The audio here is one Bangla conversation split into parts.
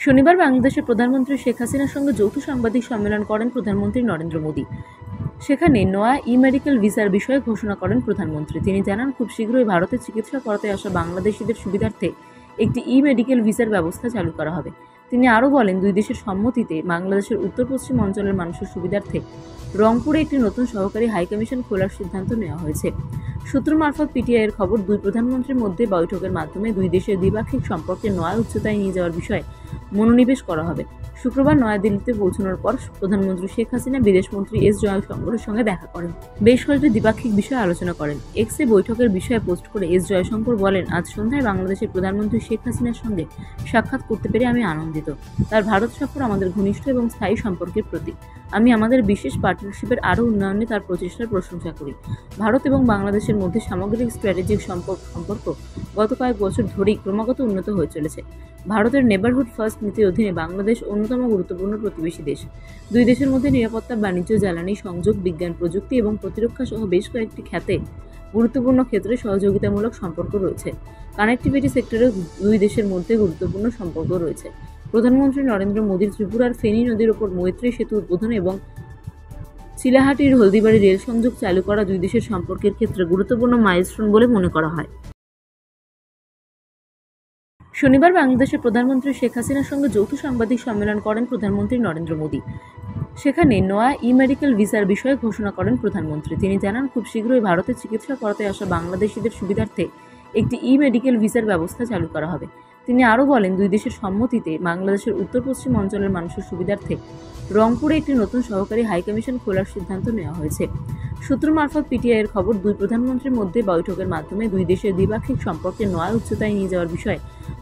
শনিবার বাংলাদেশের প্রধানমন্ত্রী শেখ হাসিনার সঙ্গে যৌথ সাংবাদিক সম্মেলন করেন প্রধানমন্ত্রী নরেন্দ্র মোদী। সেখানে নয়া ই-মেডিকেল ভিসার বিষয়ে ঘোষণা করেন প্রধানমন্ত্রী। তিনি জানান, খুব শীঘ্রই ভারতে চিকিৎসা করাতে আসা বাংলাদেশিদের সুবিধার্থে একটি ই-মেডিকেল ভিসার ব্যবস্থা চালু করা হবে। তিনি আরও বলেন, দুই দেশের সম্মতিতে বাংলাদেশের উত্তর পশ্চিম অঞ্চলের মানুষের সুবিধার্থে রংপুরে একটি নতুন সহকারী হাইকমিশন খোলার সিদ্ধান্ত নেওয়া হয়েছে। সূত্র মারফত পিটিআইয়ের খবর, দুই প্রধানমন্ত্রীর মধ্যে বৈঠকের মাধ্যমে দুই দেশের দ্বিপাক্ষিক সম্পর্কে নয়া উচ্চতায় নিয়ে যাওয়ার বিষয়ে মনোনিবেশ করা হবে। শুক্রবার নয়াদিল্লিতে পৌঁছানোর পর প্রধানমন্ত্রী শেখ হাসিনা বিদেশমন্ত্রী এস জয়শঙ্করের সঙ্গে দেখা করেন। বেশ কয়েকটি দ্বিপাক্ষিক বিষয়ে আলোচনা করেন। এক্সে বৈঠকের বিষয়ে পোস্ট করে এস জয়শঙ্কর বলেন, আজ সন্ধ্যায় বাংলাদেশের প্রধানমন্ত্রী শেখ হাসিনার সঙ্গে সাক্ষাৎ করতে পেরে আমি আনন্দিত। তার ভারত সফর আমাদের ঘনিষ্ঠ এবং স্থায়ী সম্পর্কের প্রতীক। আমি আমাদের বিশেষ পার্টনারশিপের আরও উন্নয়নে তার প্রচেষ্টার প্রশংসা করি। ভারত এবং বাংলাদেশের মধ্যে সামগ্রিক স্ট্র্যাটেজিক সম্পর্ক গত কয়েক বছর ধরেই ক্রমাগত উন্নত হয়ে চলেছে। ভারতের নেবারহুড ফার্স্ট নীতির অধীনে বাংলাদেশ অন্যতম গুরুত্বপূর্ণ প্রতিবেশী দেশ। দুই দেশের মধ্যে নিরাপত্তা, বাণিজ্য, জ্বালানি, সংযোগ, বিজ্ঞান প্রযুক্তি এবং প্রতিরক্ষা সহ বেশ কয়েকটি গুরুত্বপূর্ণ ক্ষেত্রে সহযোগিতামূলক সম্পর্ক রয়েছে। কানেক্টিভিটি সেক্টরেও দুই দেশের মধ্যে গুরুত্বপূর্ণ সম্পর্ক রয়েছে। প্রধানমন্ত্রী নরেন্দ্র মোদীর ত্রিপুরার ফেনী নদীর ওপর মৈত্রী সেতু উদ্বোধন এবং চিলাহাটির হলদিবাড়ি রেল সংযোগ চালু করা দুই দেশের সম্পর্কের ক্ষেত্রে গুরুত্বপূর্ণ মাইলস্টোন বলে মনে করা হয়। শনিবার বাংলাদেশের প্রধানমন্ত্রী শেখ হাসিনার সঙ্গে যৌথ সাংবাদিক সম্মেলন করেন প্রধানমন্ত্রী নরেন্দ্র মোদী। সেখানে নয়া ই-মেডিকেল ভিসার বিষয়ে ঘোষণা করেন প্রধানমন্ত্রী। তিনি জানান, খুব শীঘ্রই ভারতে চিকিৎসা করাতে আসা বাংলাদেশিদের সুবিধার্থে একটি ই-মেডিকেল ভিসার ব্যবস্থা চালু করা হবে। তিনি আরও বলেন, দুই দেশের সম্মতিতে বাংলাদেশের উত্তর পশ্চিম অঞ্চলের মানুষের সুবিধার্থে রংপুরে একটি নতুন সহকারী হাইকমিশন খোলার সিদ্ধান্ত নেওয়া হয়েছে। সূত্র মারফত পিটিআইয়ের খবর, দুই প্রধানমন্ত্রীর মধ্যে বৈঠকের মাধ্যমে দুই দেশের দ্বিপাক্ষিক সম্পর্কে নয়া উচ্চতায় নিয়ে যাওয়ার বিষয়ে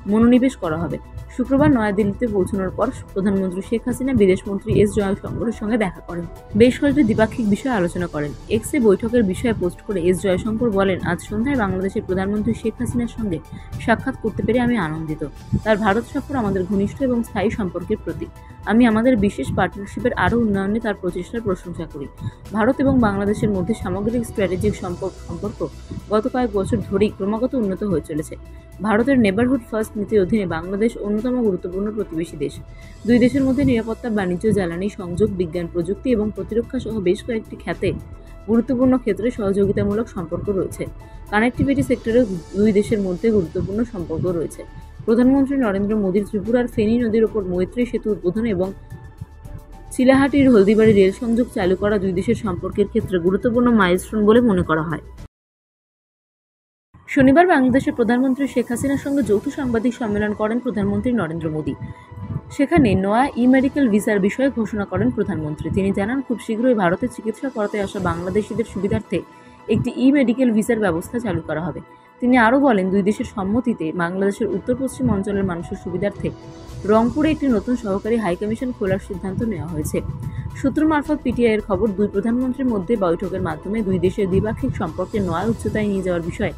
মনোনিবেশ করা হবে। শুক্রবার নয়াদিল্লিতে পৌঁছানোর পর প্রধানমন্ত্রী শেখ হাসিনা বিদেশমন্ত্রী এস জয়শঙ্করের সঙ্গে দেখা করেন। বেশ কয়েকটি দ্বিপাক্ষিক বিষয়ে আলোচনা করেন। এক্সে বৈঠকের বিষয়ে পোস্ট করে এস জয়শঙ্কর বলেন, আজ সন্ধ্যায় বাংলাদেশের প্রধানমন্ত্রী শেখ হাসিনার সঙ্গে সাক্ষাৎ করতে পেরে আমি আনন্দিত। তার ভারত সফর আমাদের ঘনিষ্ঠ এবং স্থায়ী সম্পর্কের প্রতীক। আমি আমাদের বিশেষ পার্টনারশিপের আরও উন্নয়নে তার প্রচেষ্টার প্রশংসা করি। ভারত এবং বাংলাদেশের মধ্যে সামগ্রিক স্ট্র্যাটেজিক সম্পর্ক গত কয়েক বছর ধরেই ক্রমাগত উন্নত হয়ে চলেছে। ভারতের নেবারহুড ফার্স্ট নীতির অধীনে বাংলাদেশ অন্যতম গুরুত্বপূর্ণ প্রতিবেশী দেশ। দুই দেশের মধ্যে নিরাপত্তা, বাণিজ্য, জ্বালানি, সংযোগ, বিজ্ঞান প্রযুক্তি এবং প্রতিরক্ষা সহ বেশ কয়েকটি গুরুত্বপূর্ণ ক্ষেত্রে সহযোগিতামূলক সম্পর্ক রয়েছে। কানেক্টিভিটি সেক্টরেও দুই দেশের মধ্যে গুরুত্বপূর্ণ সম্পর্ক রয়েছে। প্রধানমন্ত্রী নরেন্দ্র মোদীর ত্রিপুরার ফেনী নদীর ওপর মৈত্রী সেতু উদ্বোধন এবং চিলাহাটির হলদিবাড়ি রেল সংযোগ চালু করা দুই দেশের সম্পর্কের ক্ষেত্রে গুরুত্বপূর্ণ মাইলস্টোন বলে মনে করা হয়। শনিবার বাংলাদেশের প্রধানমন্ত্রী শেখ হাসিনার সঙ্গে যৌথ সাংবাদিক সম্মেলন করেন প্রধানমন্ত্রী নরেন্দ্র মোদী। সেখানে নয়া ই-মেডিকেল ভিসার বিষয়ে ঘোষণা করেন প্রধানমন্ত্রী। তিনি জানান, খুব শীঘ্রই ভারতে চিকিৎসা করাতে আসা বাংলাদেশিদের সুবিধার্থে একটি ই-মেডিকেল ভিসার ব্যবস্থা চালু করা হবে। তিনি আরও বলেন, দুই দেশের সম্মতিতে বাংলাদেশের উত্তর পশ্চিম অঞ্চলের মানুষের সুবিধার্থে রংপুরে একটি নতুন সহকারী হাইকমিশন খোলার সিদ্ধান্ত নেওয়া হয়েছে। সূত্র মারফত পিটিআইয়ের খবর, দুই প্রধানমন্ত্রীর মধ্যে বৈঠকের মাধ্যমে দুই দেশের দ্বিপাক্ষিক সম্পর্কে নয়া উচ্চতায় নিয়ে যাওয়ার বিষয়ে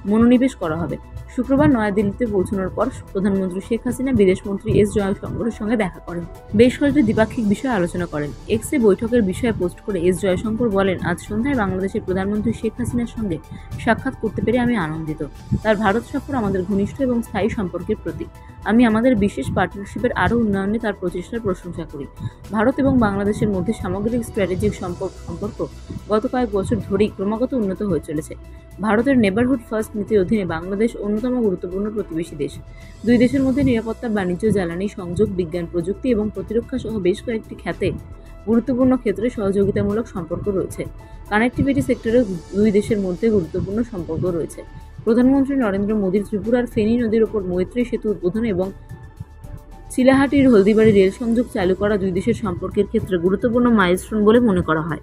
মনোনিবেশ করা হবে। শুক্রবার নয়াদিল্লিতে পৌঁছানোর পর প্রধানমন্ত্রী শেখ হাসিনা বিদেশমন্ত্রী এস জয়শঙ্করের সঙ্গে দেখা করেন। বেশ কয়েকটি দ্বিপাক্ষিক বিষয়ে আলোচনা করেন। এক্সে বৈঠকের বিষয়ে পোস্ট করে এস জয়শঙ্কর বলেন, আজ সন্ধ্যায় বাংলাদেশের প্রধানমন্ত্রী শেখ হাসিনার সঙ্গে সাক্ষাৎ করতে পেরে আমি আনন্দিত। তার ভারত সফর আমাদের ঘনিষ্ঠ এবং স্থায়ী সম্পর্কের প্রতীক। আমি আমাদের বিশেষ পার্টনারশিপের আরও উন্নয়নে তার প্রচেষ্টার প্রশংসা করি। ভারত এবং বাংলাদেশের মধ্যে সামগ্রিক স্ট্র্যাটেজিক সম্পর্ক গত কয়েক বছর ধরেই ক্রমাগত উন্নত হয়ে চলেছে। ভারতের নেবারহুড ফার্স্ট নীতির অধীনে বাংলাদেশ অন্যতম গুরুত্বপূর্ণ প্রতিবেশী দেশ। দুই দেশের মধ্যে নিরাপত্তা, বাণিজ্য, জ্বালানি, সংযোগ, বিজ্ঞান প্রযুক্তি এবং প্রতিরক্ষা সহ বেশ কয়েকটি গুরুত্বপূর্ণ ক্ষেত্রে সহযোগিতামূলক সম্পর্ক রয়েছে। কানেক্টিভিটি সেক্টরেও দুই দেশের মধ্যে গুরুত্বপূর্ণ সম্পর্ক রয়েছে। প্রধানমন্ত্রী নরেন্দ্র মোদীর ত্রিপুরার ফেনী নদীর ওপর মৈত্রী সেতু উদ্বোধন এবং চিলাহাটির হলদিবাড়ি রেল সংযোগ চালু করা দুই দেশের সম্পর্কের ক্ষেত্রে গুরুত্বপূর্ণ মাইলস্টোন বলে মনে করা হয়।